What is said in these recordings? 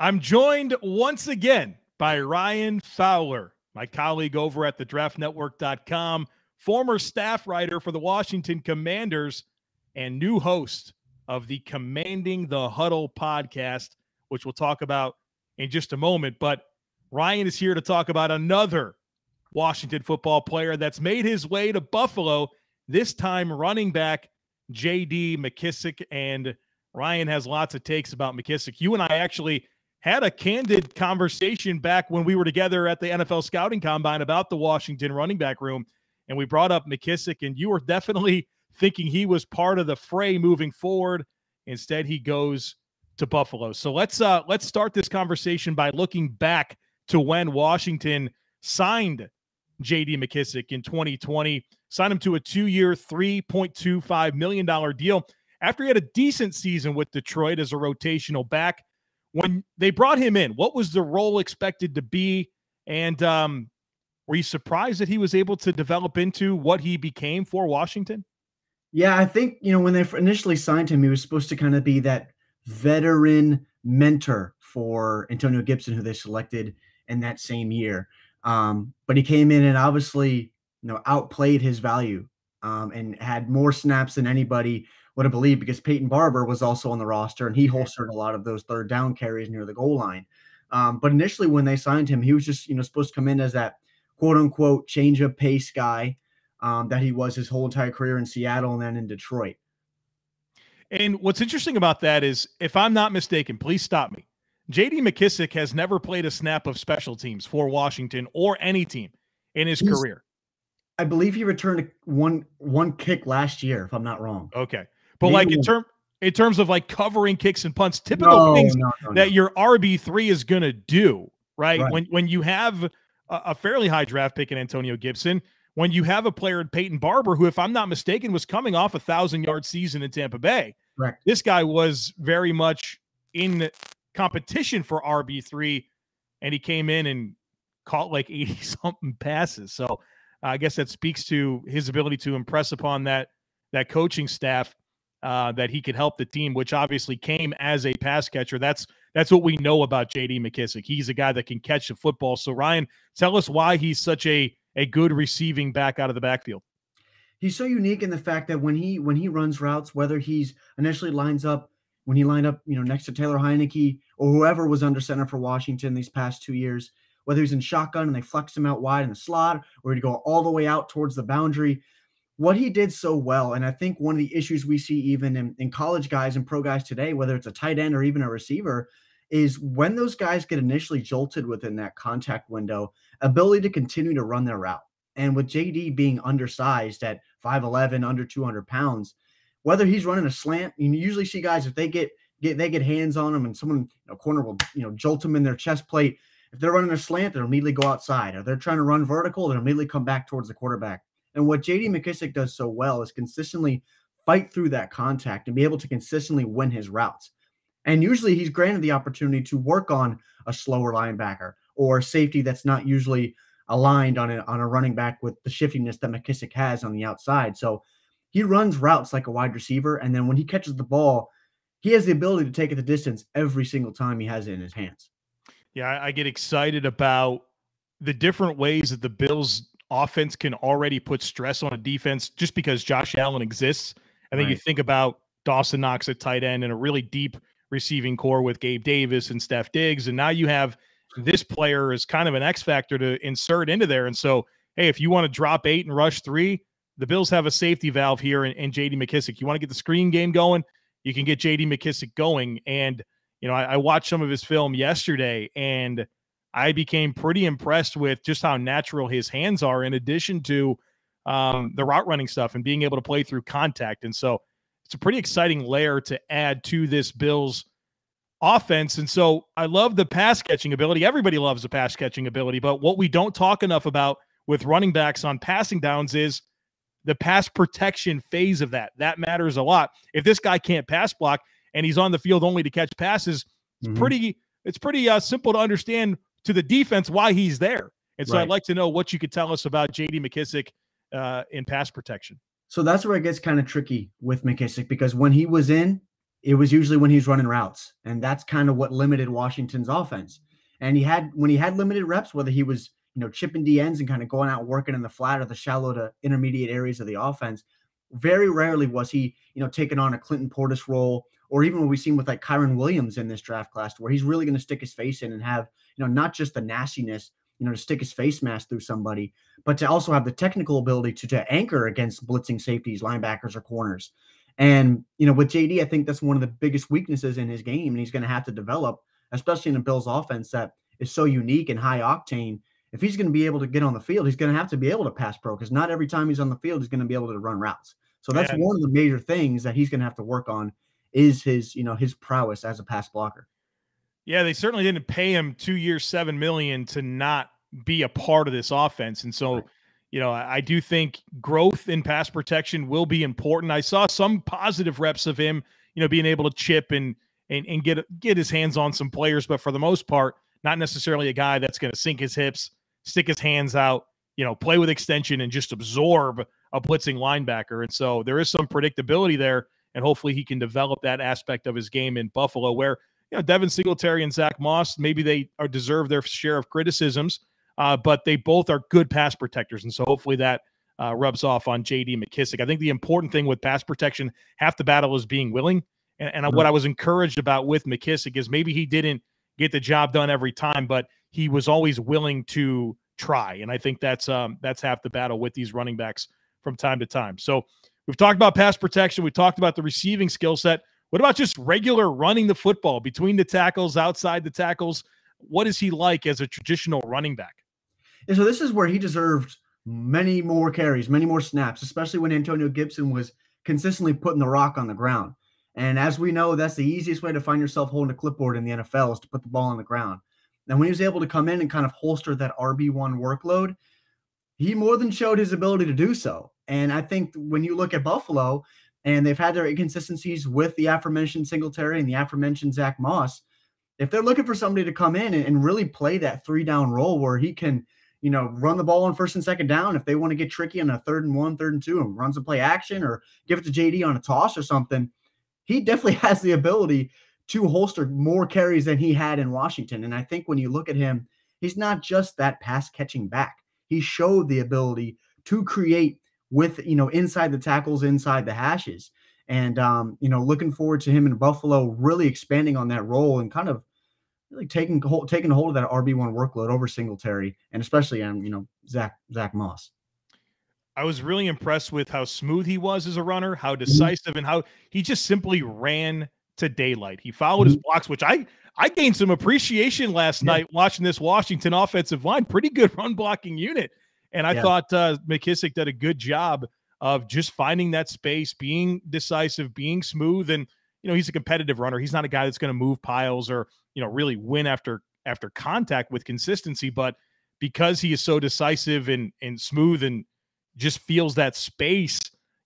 I'm joined once again by Ryan Fowler, my colleague over at thedraftnetwork.com, former staff writer for the Washington Commanders, and new host of the Commanding the Huddle podcast, which we'll talk about in just a moment. But Ryan is here to talk about another Washington football player that's made his way to Buffalo, this time running back JD McKissic. And Ryan has lots of takes about McKissic. You and I actually had a candid conversation back when we were together at the NFL Scouting Combine about the Washington running back room, and we brought up McKissic, and you were definitely thinking he was part of the fray moving forward. Instead, he goes to Buffalo. So let's start this conversation by looking back to when Washington signed JD McKissic in 2020, signed him to a 2-year, $3.25 million deal after he had a decent season with Detroit as a rotational back. When they brought him in, what was the role expected to be? And were you surprised that he was able to develop into what he became for Washington? Yeah, I think, when they initially signed him, he was supposed to kind of be that veteran mentor for Antonio Gibson, who they selected in that same year. But he came in and obviously, outplayed his value and had more snaps than anybody would have believed, because Peyton Barber was also on the roster and he holstered a lot of those third down carries near the goal line. But initially when they signed him, he was just, supposed to come in as that quote unquote change of pace guy that he was his whole entire career in Seattle and then in Detroit. And what's interesting about that is, if I'm not mistaken, please stop me, JD McKissic has never played a snap of special teams for Washington or any team in his career. I believe he returned one kick last year, if I'm not wrong. Okay. But maybe in terms of like covering kicks and punts, typical things that your RB3 is going to do, right? When you have a fairly high draft pick in Antonio Gibson, when you have a player in Peyton Barber, who, if I'm not mistaken, was coming off a 1,000-yard season in Tampa Bay. Correct. This guy was very much in competition for RB3, and he came in and caught like 80-something passes. So I guess that speaks to his ability to impress upon that coaching staff, that he could help the team, which obviously came as a pass catcher. That's what we know about JD McKissic. He's a guy that can catch the football. So Ryan, tell us why he's such a good receiving back out of the backfield. He's so unique in the fact that when he runs routes, whether he's initially lined up, next to Taylor Heineke or whoever was under center for Washington these past 2 years, whether he's in shotgun and they flex him out wide in the slot, or he'd go all the way out towards the boundary, what he did so well, and I think one of the issues we see even in college guys and pro guys today, whether it's a tight end or even a receiver, is when those guys get initially jolted within that contact window, ability to continue to run their route. And with JD being undersized at 5'11", under 200 pounds, whether he's running a slant, you usually see guys, if they get hands on them and someone, corner will, jolt them in their chest plate. If they're running a slant, they'll immediately go outside. If they're trying to run vertical, they'll immediately come back towards the quarterback. And what JD McKissic does so well is consistently fight through that contact and be able to consistently win his routes. And usually he's granted the opportunity to work on a slower linebacker or a safety that's not usually aligned on a running back with the shiftiness that McKissic has on the outside. So he runs routes like a wide receiver. And then when he catches the ball, he has the ability to take it the distance every single time he has it in his hands. Yeah, I get excited about the different ways that the Bills offense can already put stress on a defense just because Josh Allen exists. I think you think about Dawson Knox at tight end and a really deep receiving core with Gabe Davis and Steph Diggs. And now you have this player as kind of an X factor to insert into there. And so, hey, if you want to drop 8 and rush 3, the Bills have a safety valve here in JD McKissic. You want to get the screen game going, you can get JD McKissic going. And, I watched some of his film yesterday, and I became pretty impressed with just how natural his hands are, in addition to the route running stuff and being able to play through contact. And so it's a pretty exciting layer to add to this Bills offense. And so I love the pass catching ability. Everybody loves the pass catching ability, but what we don't talk enough about with running backs on passing downs is the pass protection phase of that. That matters a lot. If this guy can't pass block and he's on the field only to catch passes, it's pretty simple to understand to the defense why he's there. And so I'd like to know what you could tell us about JD McKissic in pass protection. So that's where it gets kind of tricky with McKissic, because when he was in, it was usually when he's running routes. And that's kind of what limited Washington's offense. And when he had limited reps, whether he was, chipping D ends and kind of going out working in the flat or the shallow to intermediate areas of the offense, very rarely was he, taking on a Clinton Portis role, or even what we've seen with like Kyron Williams in this draft class, where he's really going to stick his face in and have, not just the nastiness, to stick his face mask through somebody, but to also have the technical ability to anchor against blitzing safeties, linebackers, or corners. And, with JD, I think that's one of the biggest weaknesses in his game, and he's going to have to develop, especially in a Bills offense that is so unique and high octane. If he's going to be able to get on the field, he's going to have to be able to pass pro, because not every time he's on the field, he's going to be able to run routes. So that's one of the major things that he's going to have to work on is his prowess as a pass blocker. Yeah, they certainly didn't pay him 2 years, $7 million to not be a part of this offense. And so, I do think growth in pass protection will be important. I saw some positive reps of him, being able to chip and get his hands on some players, but for the most part, not necessarily a guy that's going to sink his hips, stick his hands out, play with extension and just absorb a blitzing linebacker. And so there is some predictability there, and hopefully he can develop that aspect of his game in Buffalo, where, Devin Singletary and Zach Moss, maybe they deserve their share of criticisms, but they both are good pass protectors. And so hopefully that rubs off on JD McKissic. I think the important thing with pass protection, half the battle is being willing. And what I was encouraged about with McKissic is maybe he didn't get the job done every time, but he was always willing to try. And I think that's half the battle with these running backs from time to time. So we've talked about pass protection. We talked about the receiving skill set. What about just regular running the football between the tackles, outside the tackles? What is he like as a traditional running back? And so this is where he deserved many more carries, many more snaps, especially when Antonio Gibson was consistently putting the rock on the ground. And as we know, that's the easiest way to find yourself holding a clipboard in the NFL, is to put the ball on the ground. And when he was able to come in and kind of holster that RB1 workload, he more than showed his ability to do so. And I think when you look at Buffalo, and they've had their inconsistencies with the aforementioned Singletary and the aforementioned Zach Moss, if they're looking for somebody to come in and really play that 3-down role where he can, run the ball on 1st and 2nd down, if they want to get tricky on a 3rd and 1, 3rd and 2, and run some play action or give it to JD on a toss or something, he definitely has the ability to holster more carries than he had in Washington. And I think when you look at him, he's not just that pass catching back. He showed the ability to create with, inside the tackles, inside the hashes. And, looking forward to him in Buffalo really expanding on that role and kind of really taking hold of that RB1 workload over Singletary, and especially on, Zach Moss. I was really impressed with how smooth he was as a runner, how decisive, and how he just simply ran to daylight. He followed his blocks, which I gained some appreciation last night watching this Washington offensive line. Pretty good run blocking unit. And I thought McKissic did a good job of just finding that space, being decisive, being smooth. And, he's a competitive runner. He's not a guy that's going to move piles or, really win after contact with consistency. But because he is so decisive and smooth and just feels that space,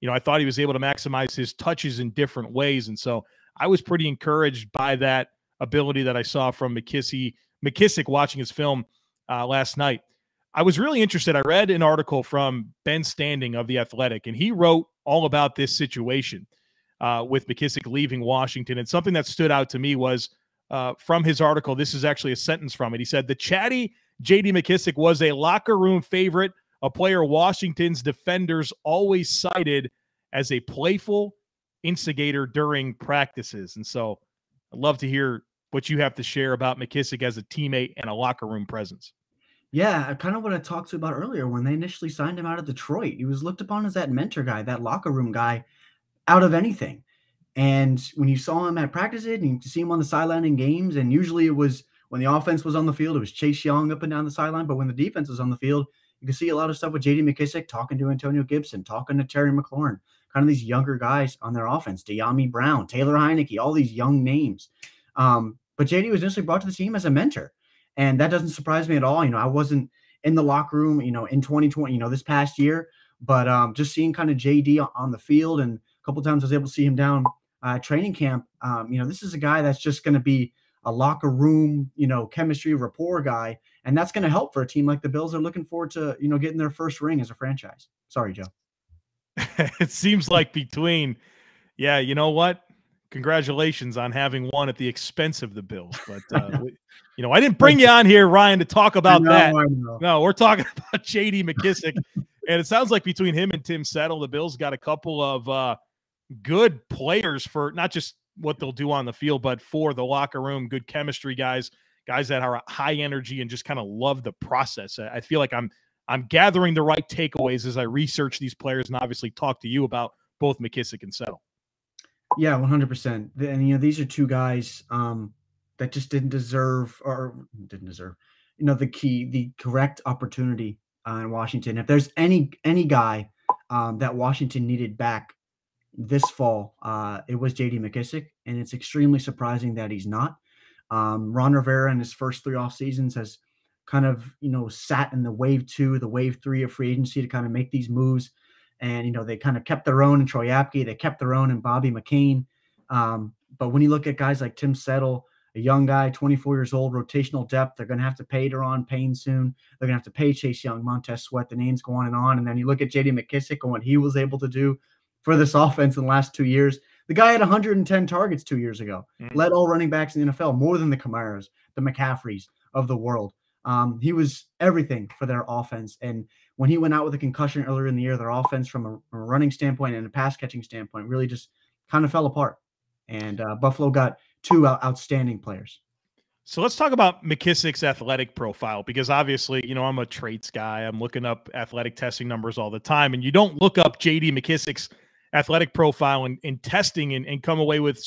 I thought he was able to maximize his touches in different ways. And so I was pretty encouraged by that ability that I saw from McKissic watching his film last night. I was really interested. I read an article from Ben Standing of The Athletic, and he wrote all about this situation with McKissic leaving Washington. And something that stood out to me was from his article, this is actually a sentence from it. He said, "The chatty JD McKissic was a locker room favorite, a player Washington's defenders always cited as a playful instigator during practices." And so I'd love to hear what you have to share about McKissic as a teammate and a locker room presence. Yeah, kind of what I talked to about earlier when they initially signed him out of Detroit. He was looked upon as that mentor guy, that locker room guy out of anything. And when you saw him at practices and you could see him on the sideline in games, and usually it was when the offense was on the field, it was Chase Young up and down the sideline. But when the defense was on the field, you could see a lot of stuff with JD McKissic talking to Antonio Gibson, talking to Terry McLaurin, kind of these younger guys on their offense, De'Ami Brown, Taylor Heineke, all these young names. But JD was initially brought to the team as a mentor. And that doesn't surprise me at all. I wasn't in the locker room, in 2020, this past year, but just seeing kind of JD on the field, and a couple of times I was able to see him down training camp. This is a guy that's just going to be a locker room, chemistry rapport guy. And that's going to help for a team like the Bills. They're looking forward to, getting their first ring as a franchise. Sorry, Joe. It seems like between, you know what? congratulations on having won at the expense of the Bills. But, I didn't bring you on here, Ryan, to talk about that. I know. No, we're talking about JD McKissic. And it sounds like between him and Tim Settle, the Bills got a couple of good players for not just what they'll do on the field, but for the locker room, good chemistry guys that are high energy and just kind of love the process. I feel like I'm gathering the right takeaways as I research these players and obviously talk to you about both McKissic and Settle. Yeah, 100%. And these are two guys that just didn't deserve, the correct opportunity in Washington. If there's any guy that Washington needed back this fall, it was JD McKissic, and it's extremely surprising that he's not. Ron Rivera in his first 3 off seasons has kind of, sat in the wave 2, the wave 3 of free agency to kind of make these moves. And, they kind of kept their own in Troy Apke. They kept their own in Bobby McCain. But when you look at guys like Tim Settle, a young guy, 24 years old, rotational depth, they're going to have to pay Deron Payne soon. They're going to have to pay Chase Young, Montez Sweat. The names go on. And then you look at JD McKissic and what he was able to do for this offense in the last 2 years. The guy had 110 targets 2 years ago, led all running backs in the NFL, more than the Kamaras, the McCaffreys of the world. He was everything for their offense. And when he went out with a concussion earlier in the year, their offense from a running standpoint and a pass catching standpoint really just kind of fell apart. And Buffalo got 2 outstanding players. So let's talk about McKissic's athletic profile, because obviously, I'm a traits guy. I'm looking up athletic testing numbers all the time, and you don't look up JD McKissic's athletic profile in testing and come away with,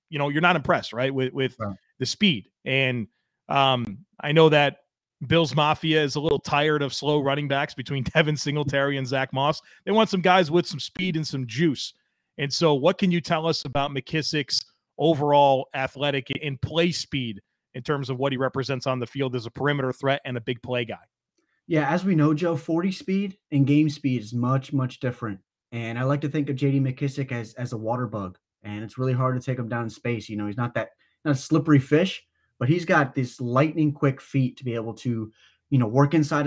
you're not impressed, right? With the speed. And I know that Bills Mafia is a little tired of slow running backs between Devin Singletary and Zach Moss. They want some guys with some speed and some juice. And so what can you tell us about McKissic's overall athletic and play speed in terms of what he represents on the field as a perimeter threat and a big play guy? Yeah, as we know, Joe, 40 speed and game speed is much, much different. And I like to think of JD McKissic as a water bug, and it's really hard to take him down in space. He's not a slippery fish, but he's got this lightning quick feet to be able to, work inside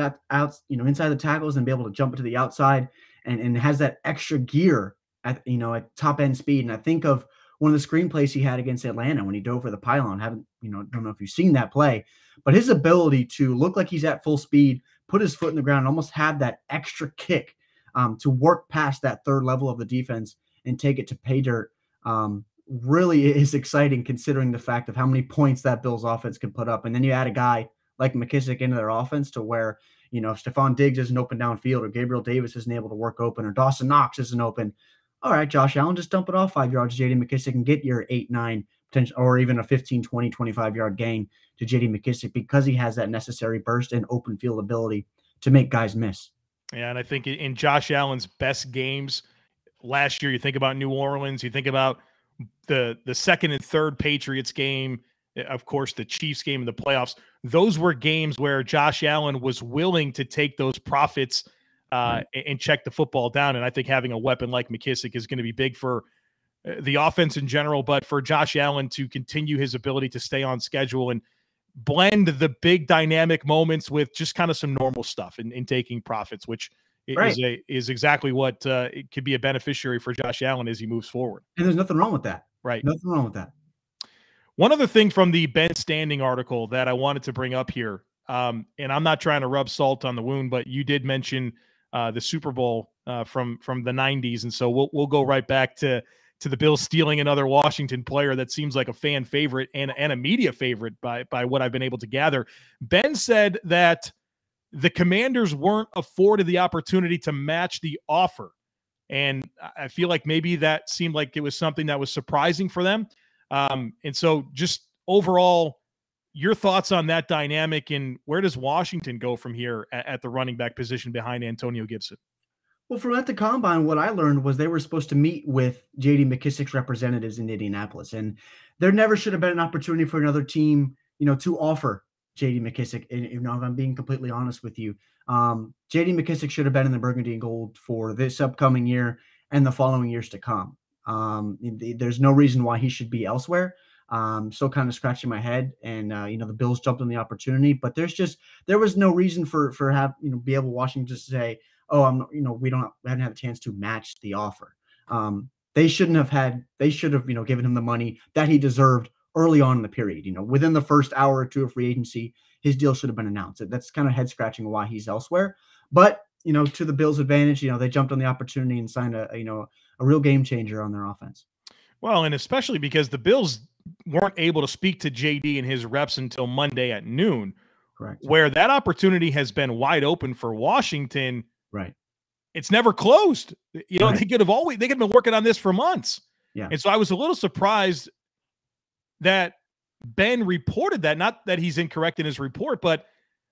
inside the tackles and be able to jump to the outside, and has that extra gear at top end speed. And I think of one of the screenplays he had against Atlanta when he dove for the pylon. Don't know if you've seen that play, but his ability to look like he's at full speed, put his foot in the ground, and almost have that extra kick to work past that third level of the defense and take it to pay dirt really is exciting, considering the fact of how many points that Bills offense can put up. And then you add a guy like McKissic into their offense to where, if Stephon Diggs isn't open downfield, or Gabriel Davis isn't able to work open, or Dawson Knox isn't open, all right, Josh Allen, just dump it off 5 yards to JD McKissic and get your 8, 9, potential, or even a 15, 20, 25-yard gain to JD McKissic, because he has that necessary burst and open field ability to make guys miss. Yeah, and I think in Josh Allen's best games last year, you think about New Orleans, you think about the second and third Patriots game, of course, the Chiefs game in the playoffs. Those were games where Josh Allen was willing to take those profits and check the football down. And I think having a weapon like McKissic is going to be big for the offense in general, but for Josh Allen to continue his ability to stay on schedule and blend the big dynamic moments with just kind of some normal stuff in taking profits, which is exactly what it could be a beneficiary for Josh Allen as he moves forward. And there's nothing wrong with that. Right. Nothing wrong with that. One other thing from the Ben Standing article that I wanted to bring up here, and I'm not trying to rub salt on the wound, but you did mention the Super Bowl from the 90s. And so we'll go right back to the Bills stealing another Washington player that seems like a fan favorite and a media favorite by what I've been able to gather. Ben said that the Commanders weren't afforded the opportunity to match the offer. And I feel like maybe that seemed like it was something that was surprising for them. And so just overall, your thoughts on that dynamic, and where does Washington go from here at the running back position behind Antonio Gibson? Well, from at the Combine, what I learned was they were supposed to meet with JD McKissic's representatives in Indianapolis, and there never should have been an opportunity for another team, to offer JD McKissic. And, if I'm being completely honest with you, JD McKissic should have been in the Burgundy and Gold for this upcoming year and the following years to come. There's no reason why he should be elsewhere. Still kind of scratching my head, and the Bills jumped on the opportunity, but there was no reason for be able Washington just to say, oh, we hadn't had a chance to match the offer. they should have, given him the money that he deserved early on in the period. Within the first hour or two of free agency, his deal should have been announced. That's kind of head scratching why he's elsewhere. But, to the Bills' advantage, they jumped on the opportunity and signed a real game changer on their offense. Well, and especially because the Bills weren't able to speak to JD and his reps until Monday at noon. Correct. Where that opportunity has been wide open for Washington. Right. It's never closed. Right. They could have been working on this for months. Yeah. And so I was a little surprised that Ben reported that. Not that he's incorrect in his report, but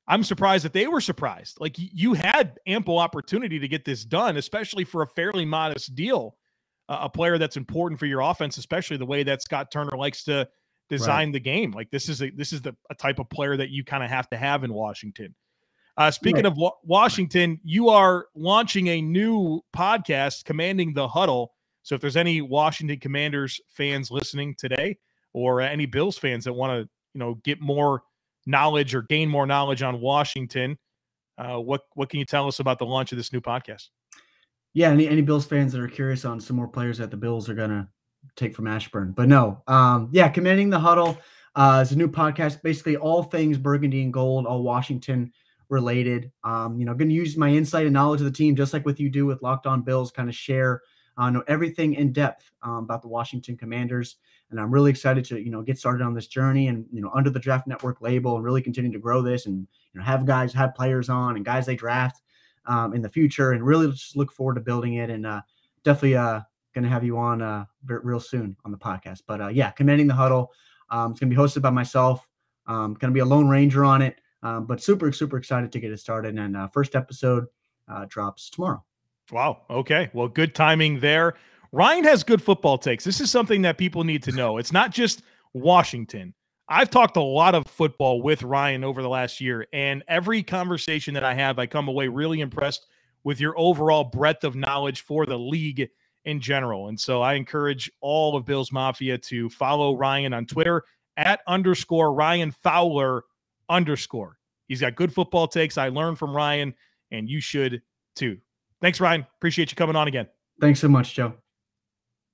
I'm surprised that they were surprised. Like, you had ample opportunity to get this done, especially for a fairly modest deal. A player that's important for your offense, especially the way that Scott Turner likes to design the game. Like, this is a type of player that you kind of have to have in Washington. Speaking of Washington, you are launching a new podcast, Commanding the Huddle. So if there's any Washington Commanders fans listening today, or any Bills fans that want to, get more knowledge or gain more knowledge on Washington, what can you tell us about the launch of this new podcast? Yeah, any Bills fans that are curious on some more players that the Bills are gonna take from Ashburn, but no, Commanding the Huddle is a new podcast, basically all things burgundy and gold, all Washington related. Going to use my insight and knowledge of the team, just like what you do with Locked On Bills, kind of share, know everything in depth about the Washington Commanders, and I'm really excited to get started on this journey and under the Draft Network label, and really continue to grow this, and have players on and guys they draft in the future, and really just look forward to building it, and definitely going to have you on real soon on the podcast. But Commanding the Huddle, it's going to be hosted by myself. Going to be a lone ranger on it, but super excited to get it started, and first episode drops tomorrow. Wow. Okay. Well, good timing there. Ryan has good football takes. This is something that people need to know. It's not just Washington. I've talked a lot of football with Ryan over the last year, and every conversation that I have, I come away really impressed with your overall breadth of knowledge for the league in general. And so I encourage all of Bills Mafia to follow Ryan on Twitter @_Ryan Fowler _. He's got good football takes. I learned from Ryan, and you should too. Thanks, Ryan. Appreciate you coming on again. Thanks so much, Joe.